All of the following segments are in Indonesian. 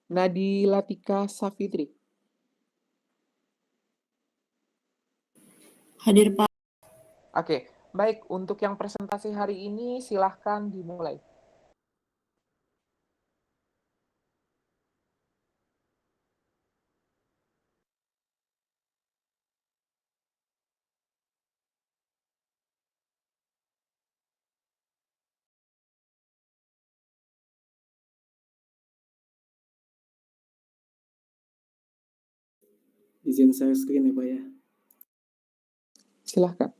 Nadilatika Savitri. Hadir, Pak. Oke, baik. Untuk yang presentasi hari ini, silahkan dimulai. Izin share screen ya Pak ya. Silahkan.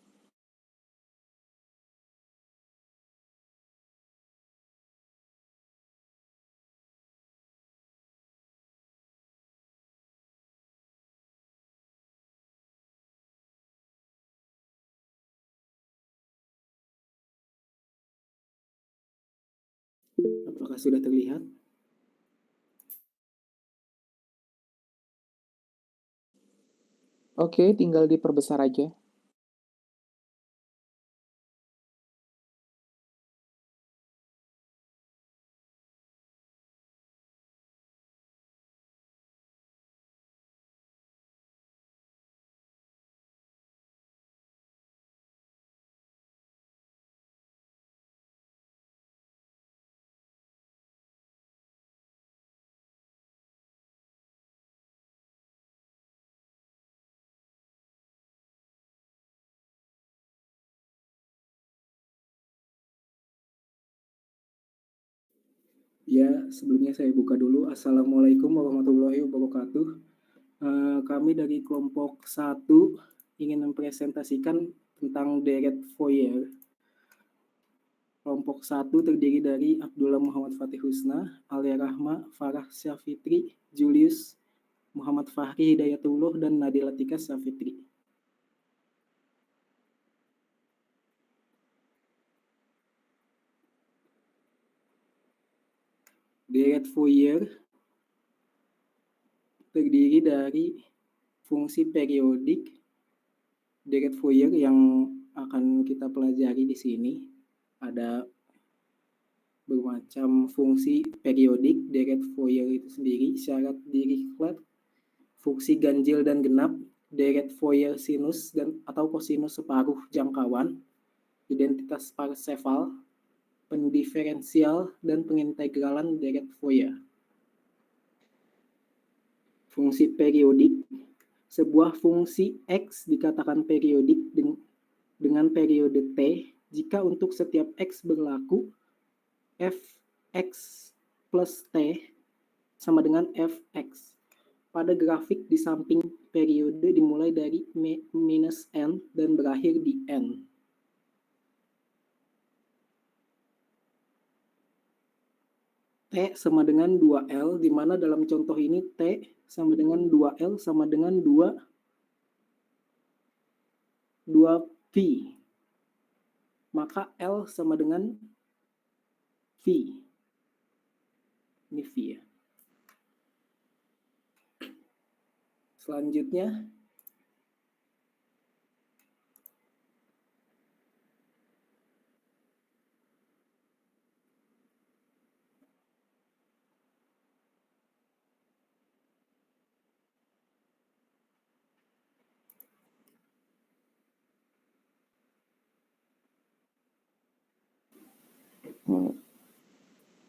Apakah sudah terlihat? Oke, tinggal diperbesar aja. Ya, sebelumnya saya buka dulu. Assalamualaikum warahmatullahi wabarakatuh. Kami dari kelompok 1 ingin mempresentasikan tentang Deret Foyer. Kelompok 1 terdiri dari Abdullah Muhammad Fatih Husna, Alia Rahma, Farah Syafitri, Julius, Muhammad Fahri Hidayatullah, dan Nadilatika Syafitri. Deret Fourier terdiri dari fungsi periodik Deret Fourier yang akan kita pelajari di sini. Ada bermacam fungsi periodik Deret Fourier itu sendiri, syarat Dirichlet, fungsi ganjil dan genap, Deret Fourier sinus dan atau kosinus separuh jangkauan, identitas Parseval, pendiferensial dan pengintegralan Deret Fourier. Fungsi periodik, sebuah fungsi X dikatakan periodik dengan periode T jika untuk setiap X berlaku Fx plus T sama dengan Fx. Pada grafik di samping periode dimulai dari minus N dan berakhir di N. T sama dengan 2L, di mana dalam contoh ini T sama dengan 2L sama dengan 2V. Maka L sama dengan V. Ini V ya. Selanjutnya,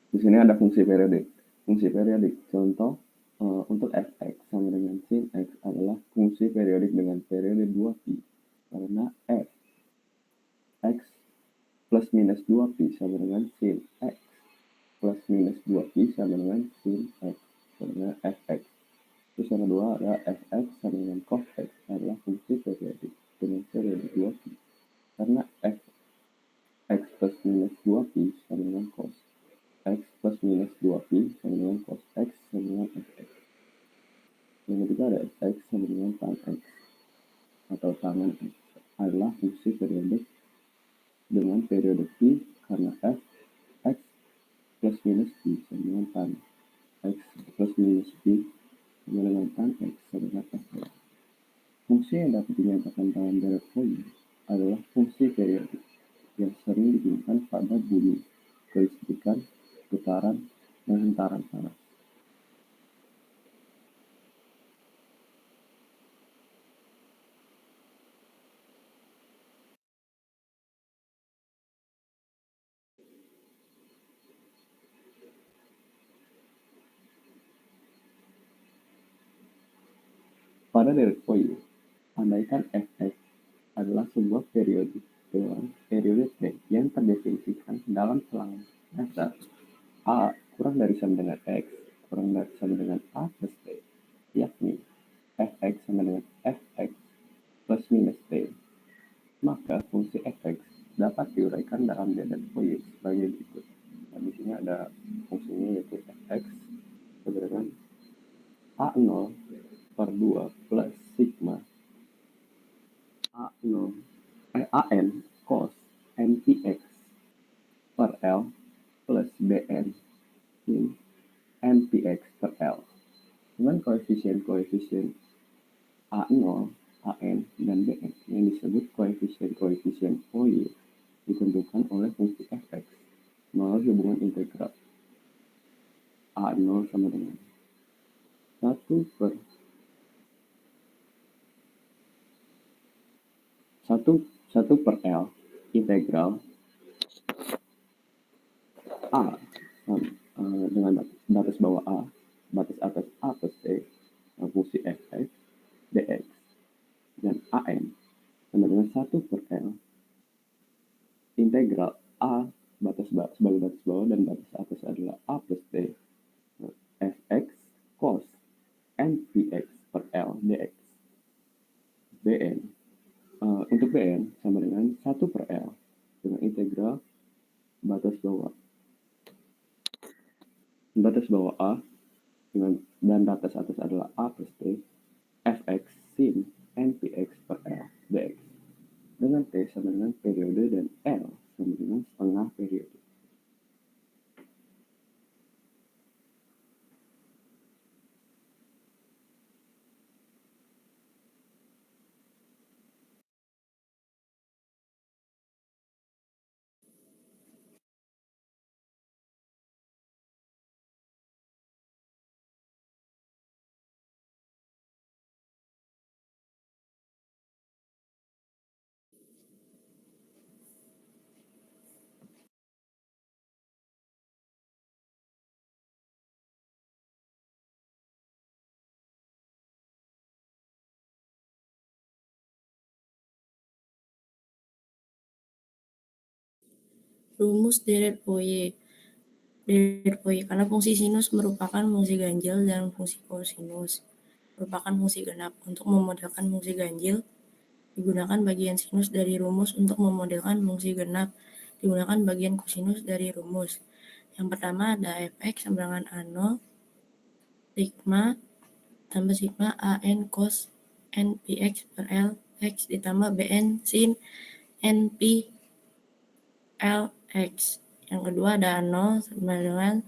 di sini ada fungsi periodik. Fungsi periodik, contoh untuk fx sama dengan sin x adalah fungsi periodik dengan periode 2pi, karena f x plus minus 2pi sama dengan sin x plus minus 2pi sama dengan sin x sama dengan fx. Terus yang kedua ada fx sama dengan cos x adalah fungsi periodik dengan periode 2pi, karena f x plus minus 2pi sama dengan cos x plus minus 2pi sama dengan cos x sama dengan fx. Yang ketiga ada fx sama dengan tan x atau tangan x adalah fungsi periodik dengan periode pi, karena f x plus minus pi sama dengan tan x plus minus pi sama dengan tan x sama dengan fx. Fungsi yang dapat dinyatakan dalam Deret Fourier adalah fungsi periodik yang sering digunakan pada bumi, kelistrikan, putaran, dan hentaran panas. Pada deret Fourier, andaikan fx adalah sebuah periode dengan periode T yang terdefinisikan dalam selang dasar A kurang dari sama dengan X kurang dari sama dengan A plus T, yakni fx sama dengan fx plus minus T, maka fungsi fx dapat diuraikan dalam deret Fourier sebagai berikut. Nah, di sini ada fungsinya yaitu fx sama dengan A0 per 2 plus sigma A0 AN cos NPX per L plus BN sin NPX per L dengan koefisien-koefisien A0, AN, dan BN yang disebut koefisien-koefisien Fourier ditentukan oleh fungsi fx melalui hubungan integral A0 sama dengan 1 per 1 per L integral A dengan batas bawah A, batas atas A plus T, fungsi fx, dx, dan an sama dengan 1 per L integral A sebagai batas bawah dan batas atas adalah A plus T, fx cos npx per L dx. Bn untuk Bn sama dengan 1 per L dengan integral batas bawah A dan batas atas adalah A plus T, fx sin npx per L dx dengan T sama dengan periode dan L sama dengan setengah periode. Rumus deret Fourier. Deret Fourier karena fungsi sinus merupakan fungsi ganjil dan fungsi kosinus merupakan fungsi genap. Untuk memodelkan fungsi ganjil, digunakan bagian sinus dari rumus. Untuk memodelkan fungsi genap, digunakan bagian kosinus dari rumus. Yang pertama ada fx sama dengan A0 sigma tambah sigma an cos npx per L x ditambah bn sin np Lx. Yang kedua ada 0 sama dengan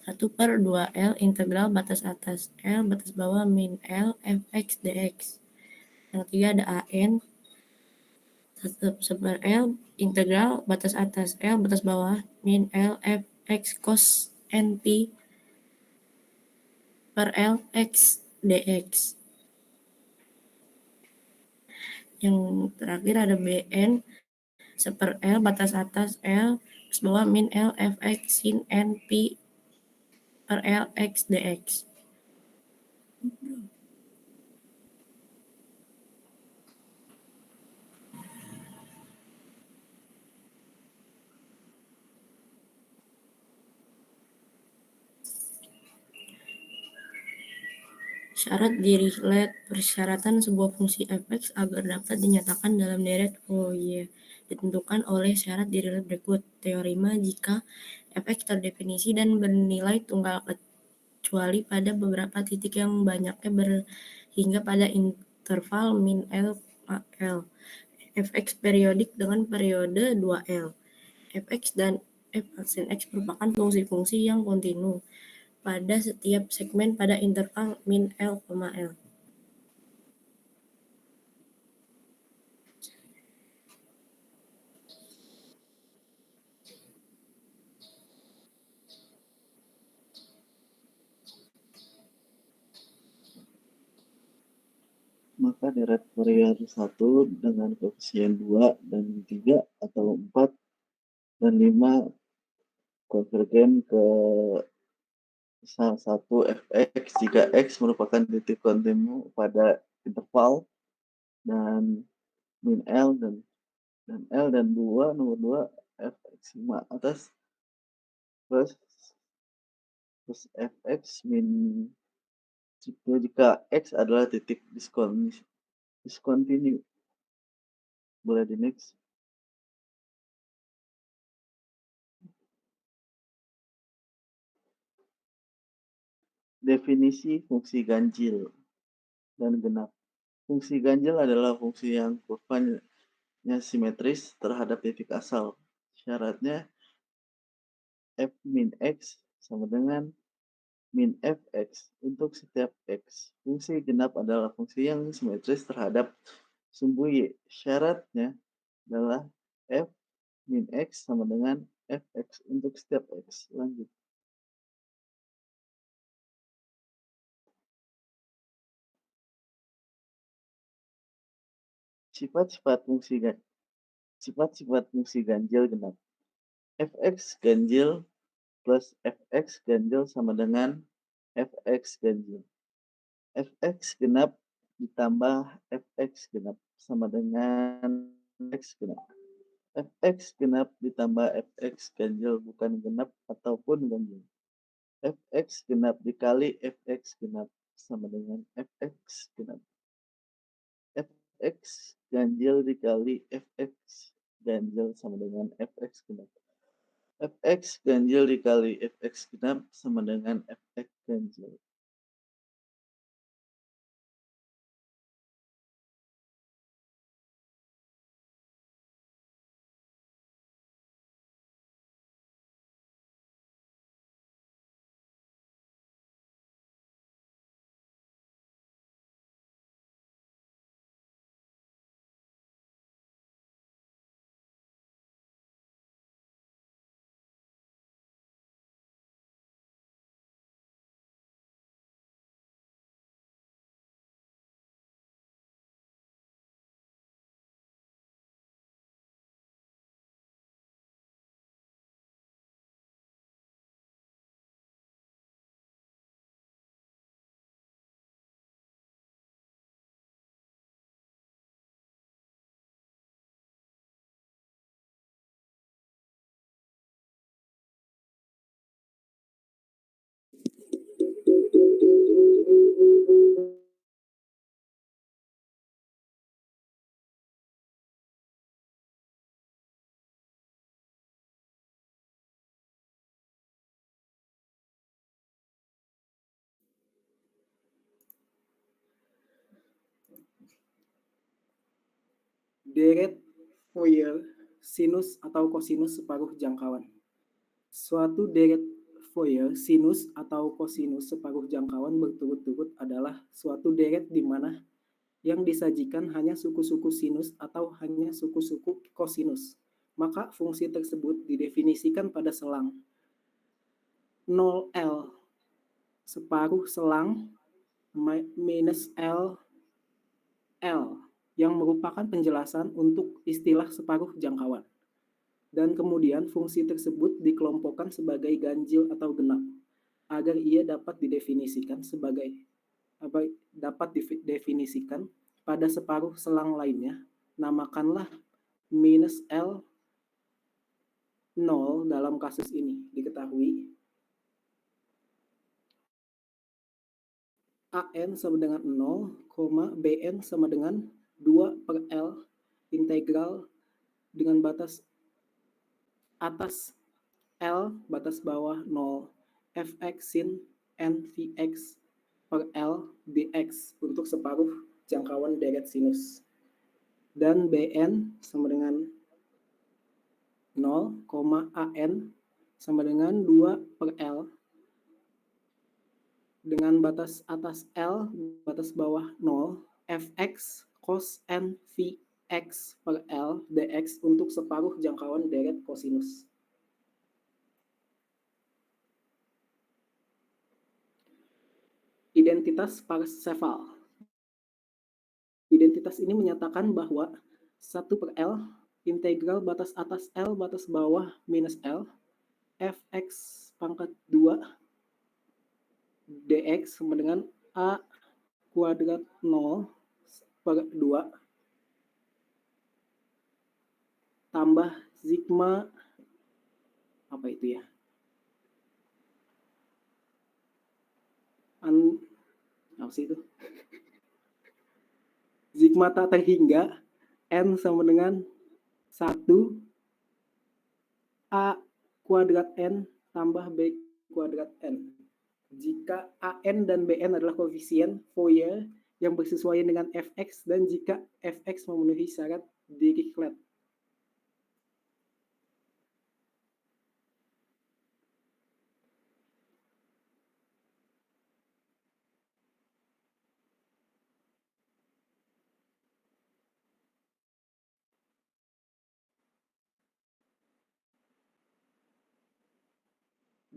1 per 2L integral batas atas L batas bawah min L fx dx. Yang ketiga ada AN 1 per L integral batas atas L batas bawah min L fx cos np per L x dx. Yang terakhir ada Bn 1 per L batas atas L batas bawah min L fx sin np per L x dx. Syarat Dirichlet. Persyaratan sebuah fungsi fx agar dapat dinyatakan dalam deret Fourier ditentukan oleh syarat Dirichlet berikut. Teorema jika fx terdefinisi dan bernilai tunggal kecuali pada beberapa titik yang banyaknya hingga pada interval min L L. Fx periodik dengan periode 2L. Fx dan f aksen x merupakan fungsi-fungsi yang kontinu pada setiap segmen pada interval min L, L. Maka deret Fourier 1 dengan koefisien 2 dan 3 atau 4 dan 5 konvergen ke salah satu fx jika x merupakan titik kontinu pada interval dan min L dan L dan 2 nomor 2 fx 5 atas plus fx min jika x adalah titik discontinue. Boleh di next. Definisi fungsi ganjil dan genap. Fungsi ganjil adalah fungsi yang kurvanya simetris terhadap titik asal. Syaratnya f min x sama dengan min fx untuk setiap x. Fungsi genap adalah fungsi yang simetris terhadap sumbu y. Syaratnya adalah f min x sama dengan fx untuk setiap x. Lanjut. Sifat-sifat fungsi ganjil genap. Fx ganjil plus fx ganjil sama dengan fx ganjil. Fx genap ditambah fx genap sama dengan x genap. Fx genap ditambah fx ganjil bukan genap ataupun ganjil. Fx genap dikali fx genap sama dengan fx genap. Fx ganjil dikali fx ganjil sama dengan fx genap. Fx ganjil dikali fx genap sama dengan fx ganjil. Deret Fourier sinus atau kosinus separuh jangkauan. Suatu deret Fourier sinus atau kosinus separuh jangkauan berturut-turut adalah suatu deret di mana yang disajikan hanya suku-suku sinus atau hanya suku-suku kosinus. Maka fungsi tersebut didefinisikan pada selang 0L separuh selang minus L yang merupakan penjelasan untuk istilah separuh jangkauan. Dan kemudian fungsi tersebut dikelompokkan sebagai ganjil atau genap agar ia dapat didefinisikan pada separuh selang lainnya. Namakanlah minus L 0 dalam kasus ini. Diketahui AN sama dengan 0, BN sama dengan 2/L integral dengan batas atas L batas bawah 0 fx sin n vx per L dx untuk separuh jangkauan deret sinus. Dan BN sama dengan 0, AN sama dengan 2/L dengan batas atas L batas bawah 0 fx cos n vx per L dx untuk separuh jangkauan deret kosinus. Identitas Parseval. Identitas ini menyatakan bahwa 1/L integral batas atas L batas bawah minus L fx pangkat 2 dx sama dengan a kuadrat 0 per 2 tambah sigma apa itu ya? Apa sih itu? Sigma tak terhingga n sama dengan 1 a kuadrat n tambah b kuadrat n. Jika an dan bn adalah koefisien Fourier yang bersesuaian dengan fx dan jika fx memenuhi syarat Dirichlet.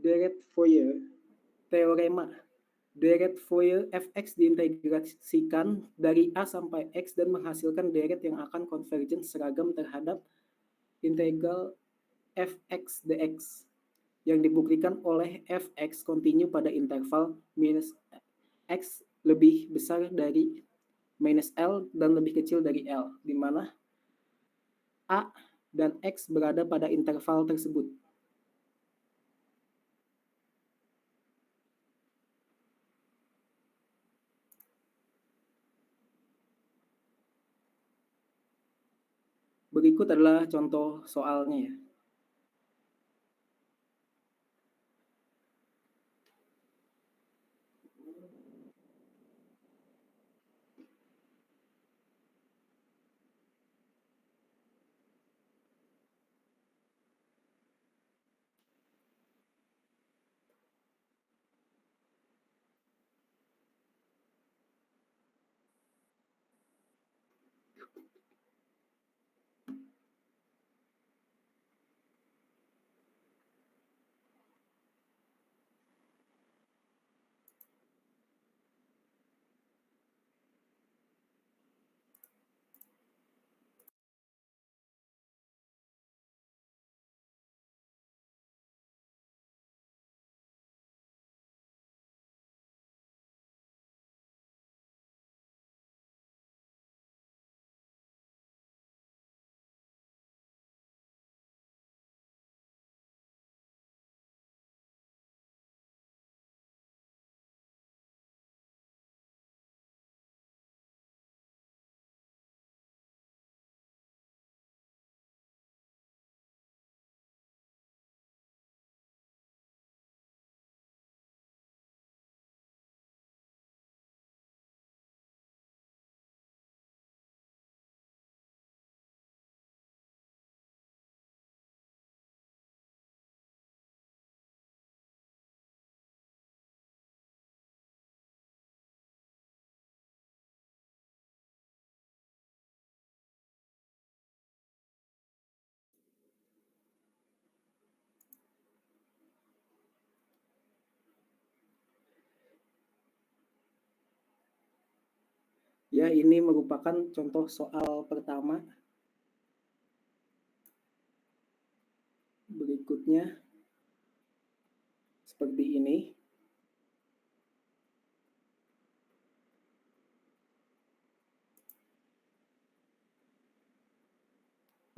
Deret-Fourier teorema. Deret-Fourier fx diintegrasikan dari a sampai x dan menghasilkan deret yang akan konvergen seragam terhadap integral fx dx yang dibuktikan oleh fx kontinu pada interval minus x lebih besar dari minus L dan lebih kecil dari L, di mana a dan x berada pada interval tersebut. Berikut adalah contoh soalnya ya. Ya, ini merupakan contoh soal pertama. Berikutnya seperti ini.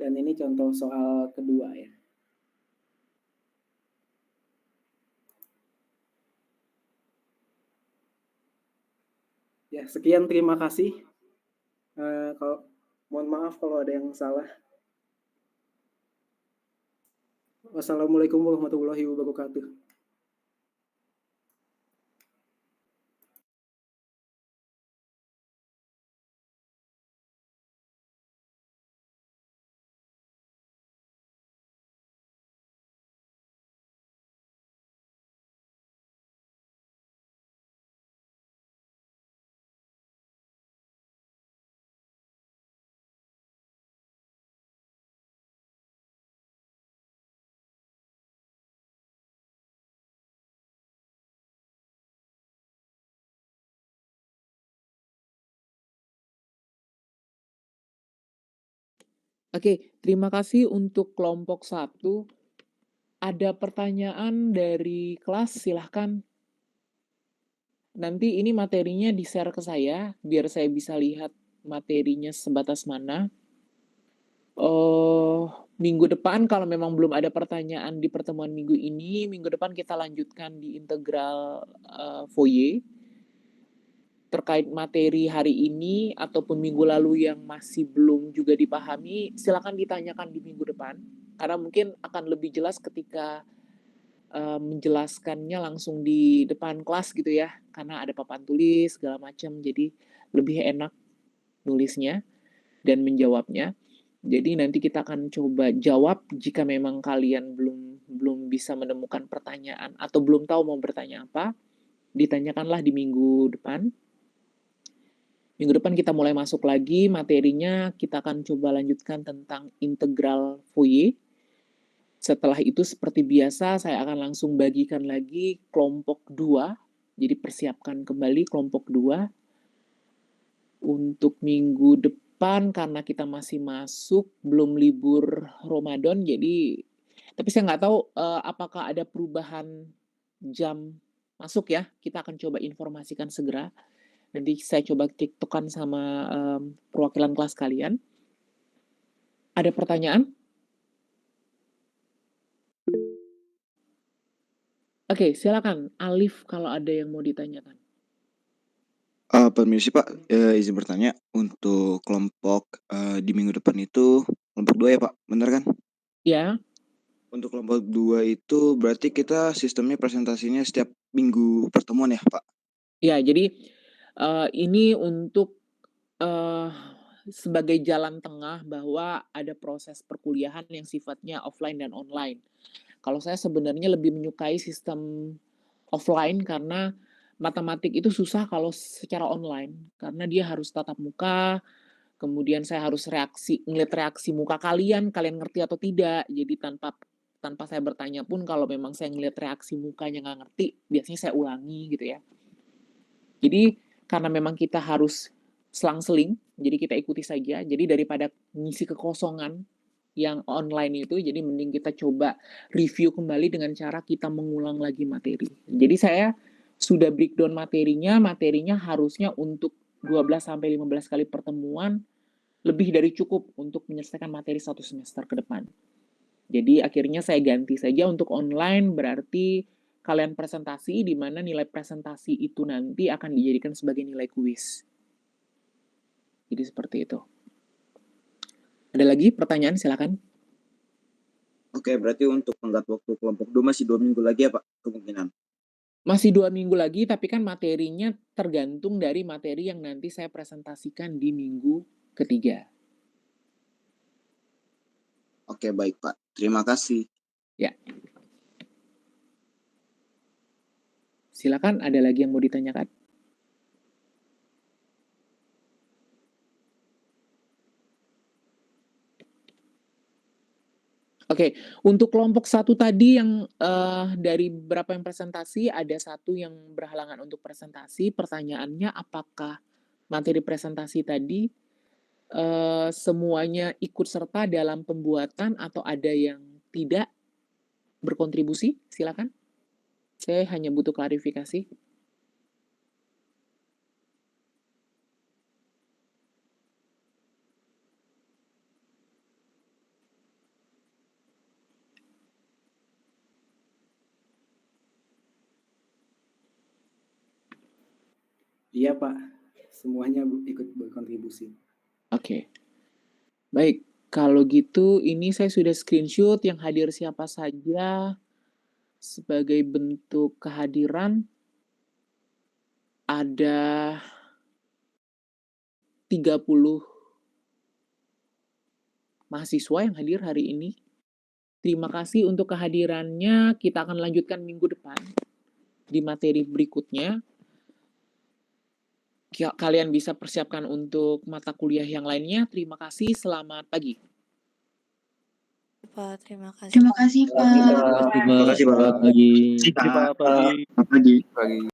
Dan ini contoh soal kedua ya. Ya, sekian, terima kasih. Mohon maaf kalau ada yang salah. Wassalamualaikum warahmatullahi wabarakatuh. Oke, terima kasih untuk kelompok 1. Ada pertanyaan dari kelas, silahkan. Nanti ini materinya di-share ke saya, biar saya bisa lihat materinya sebatas mana. Minggu depan kalau memang belum ada pertanyaan di pertemuan minggu ini, minggu depan kita lanjutkan di integral, Fourier. Terkait materi hari ini ataupun minggu lalu yang masih belum juga dipahami, silakan ditanyakan di minggu depan, karena mungkin akan lebih jelas ketika, menjelaskannya langsung di depan kelas gitu ya, karena ada papan tulis segala macam, jadi lebih enak nulisnya dan menjawabnya. Jadi nanti kita akan coba jawab jika memang kalian belum bisa menemukan pertanyaan atau belum tahu mau bertanya apa, ditanyakanlah di minggu depan. Minggu depan kita mulai masuk lagi materinya, kita akan coba lanjutkan tentang integral Fourier. Setelah itu seperti biasa saya akan langsung bagikan lagi kelompok 2, jadi persiapkan kembali kelompok 2. Untuk minggu depan karena kita masih masuk, belum libur Ramadan, jadi tapi saya nggak tahu, apakah ada perubahan jam masuk ya, kita akan coba informasikan segera. Nanti saya coba tiktokan sama, perwakilan kelas kalian. Ada pertanyaan? Oke, silakan Alif kalau ada yang mau ditanyakan. Permisi Pak, izin bertanya untuk kelompok, di minggu depan itu kelompok 2 ya Pak, bener kan? Ya, Untuk kelompok 2 itu berarti kita sistemnya presentasinya setiap minggu pertemuan ya Pak? ya jadi, ini untuk, eee, sebagai jalan tengah bahwa ada proses perkuliahan yang sifatnya offline dan online. Kalau saya sebenarnya lebih menyukai sistem offline karena matematik itu susah kalau secara online, karena dia harus tatap muka, kemudian saya harus ngelihat reaksi muka kalian, kalian ngerti atau tidak. Jadi tanpa tanpa saya bertanya pun kalau memang saya ngelihat reaksi mukanya nggak ngerti, biasanya saya ulangi gitu ya. Jadi karena memang kita harus selang-seling, jadi kita ikuti saja. Jadi daripada ngisi kekosongan yang online itu, jadi mending kita coba review kembali dengan cara kita mengulang lagi materi. Jadi saya sudah breakdown materinya harusnya untuk 12 sampai 15 kali pertemuan, lebih dari cukup untuk menyelesaikan materi 1 semester ke depan. Jadi akhirnya saya ganti saja untuk online, berarti kalian presentasi, di mana nilai presentasi itu nanti akan dijadikan sebagai nilai kuis. Jadi seperti itu. Ada lagi pertanyaan? Silakan. Oke, berarti untuk tenggat waktu kelompok 2 masih 2 minggu lagi ya Pak, kemungkinan? Masih 2 minggu lagi, tapi kan materinya tergantung dari materi yang nanti saya presentasikan di minggu ketiga. Oke, baik Pak. Terima kasih. Ya. Silakan, ada lagi yang mau ditanyakan? Oke, untuk kelompok 1 tadi yang, dari beberapa yang presentasi, ada 1 yang berhalangan untuk presentasi. Pertanyaannya apakah materi presentasi tadi, semuanya ikut serta dalam pembuatan atau ada yang tidak berkontribusi? Silakan. Saya hanya butuh klarifikasi. Iya Pak, semuanya ikut berkontribusi. Oke. Baik, kalau gitu ini saya sudah screenshot yang hadir siapa saja. Sebagai bentuk kehadiran, ada 30 mahasiswa yang hadir hari ini. Terima kasih untuk kehadirannya, kita akan lanjutkan minggu depan di materi berikutnya. Kalian bisa persiapkan untuk mata kuliah yang lainnya. Terima kasih, selamat pagi. Pak, terima kasih. Terima kasih, Pak. Terima kasih Pak. Selamat pagi. Selamat pagi.